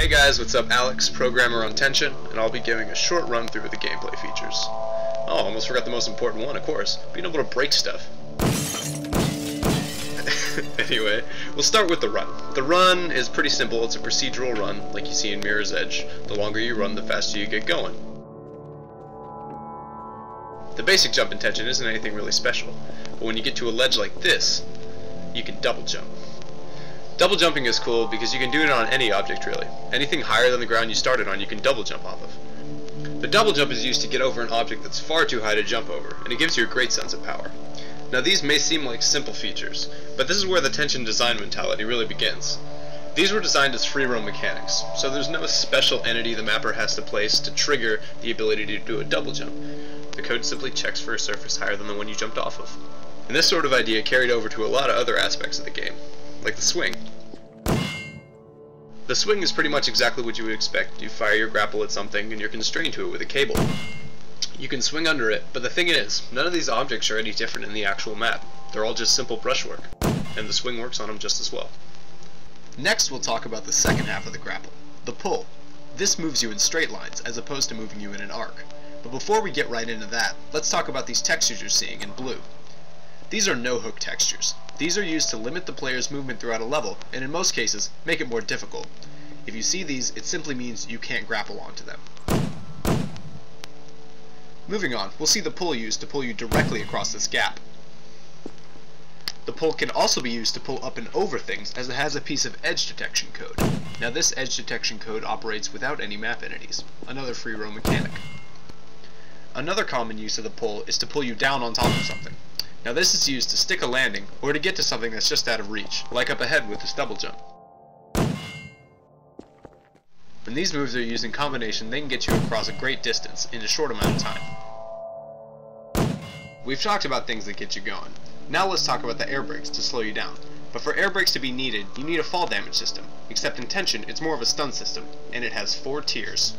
Hey guys, what's up? Alex, programmer on Tension, and I'll be giving a short run through of the gameplay features. Oh, almost forgot the most important one, of course, being able to break stuff. Anyway, we'll start with the run. The run is pretty simple. It's a procedural run, like you see in Mirror's Edge. The longer you run, the faster you get going. The basic jump in Tension isn't anything really special, but when you get to a ledge like this, you can double jump. Double jumping is cool because you can do it on any object really. Anything higher than the ground you started on you can double jump off of. The double jump is used to get over an object that's far too high to jump over, and it gives you a great sense of power. Now these may seem like simple features, but this is where the Tension design mentality really begins. These were designed as free roam mechanics, so there's no special entity the mapper has to place to trigger the ability to do a double jump. The code simply checks for a surface higher than the one you jumped off of. And this sort of idea carried over to a lot of other aspects of the game, like the swing. The swing is pretty much exactly what you would expect. You fire your grapple at something and you're constrained to it with a cable. You can swing under it, but the thing is, none of these objects are any different in the actual map. They're all just simple brushwork, and the swing works on them just as well. Next we'll talk about the second half of the grapple, the pull. This moves you in straight lines as opposed to moving you in an arc. But before we get right into that, let's talk about these textures you're seeing in blue. These are no-hook textures. These are used to limit the player's movement throughout a level, and in most cases, make it more difficult. If you see these, it simply means you can't grapple onto them. Moving on, we'll see the pull used to pull you directly across this gap. The pull can also be used to pull up and over things, as it has a piece of edge detection code. Now this edge detection code operates without any map entities, another free roam mechanic. Another common use of the pull is to pull you down on top of something. Now this is used to stick a landing, or to get to something that's just out of reach, like up ahead with this double jump. When these moves are used in combination, they can get you across a great distance in a short amount of time. We've talked about things that get you going. Now let's talk about the air brakes to slow you down. But for air brakes to be needed, you need a fall damage system. Except in Tension, it's more of a stun system, and it has 4 tiers.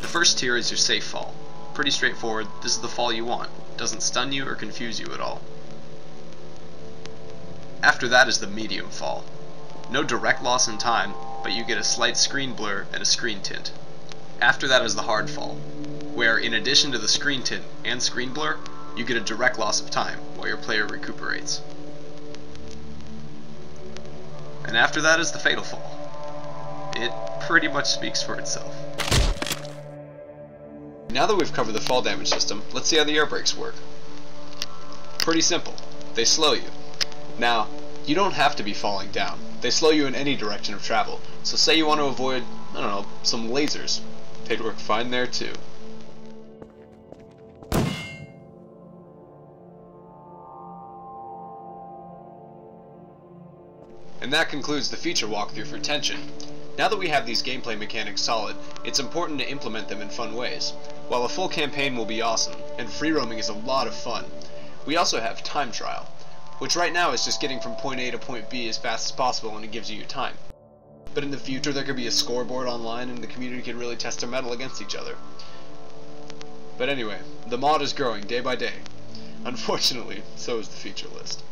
The first tier is your safe fall. Pretty straightforward, this is the fall you want. It doesn't stun you or confuse you at all. After that is the medium fall. No direct loss in time, but you get a slight screen blur and a screen tint. After that is the hard fall, where in addition to the screen tint and screen blur, you get a direct loss of time while your player recuperates. And after that is the fatal fall. It pretty much speaks for itself. Now that we've covered the fall damage system, let's see how the air brakes work. Pretty simple. They slow you. Now, you don't have to be falling down. They slow you in any direction of travel. So say you want to avoid, I don't know, some lasers. They'd work fine there too. And that concludes the feature walkthrough for Tension. Now that we have these gameplay mechanics solid, it's important to implement them in fun ways. While a full campaign will be awesome, and free roaming is a lot of fun, we also have time trial, which right now is just getting from point A to point B as fast as possible and it gives you your time. But in the future there could be a scoreboard online and the community could really test their mettle against each other. But anyway, the mod is growing day by day. Unfortunately, so is the feature list.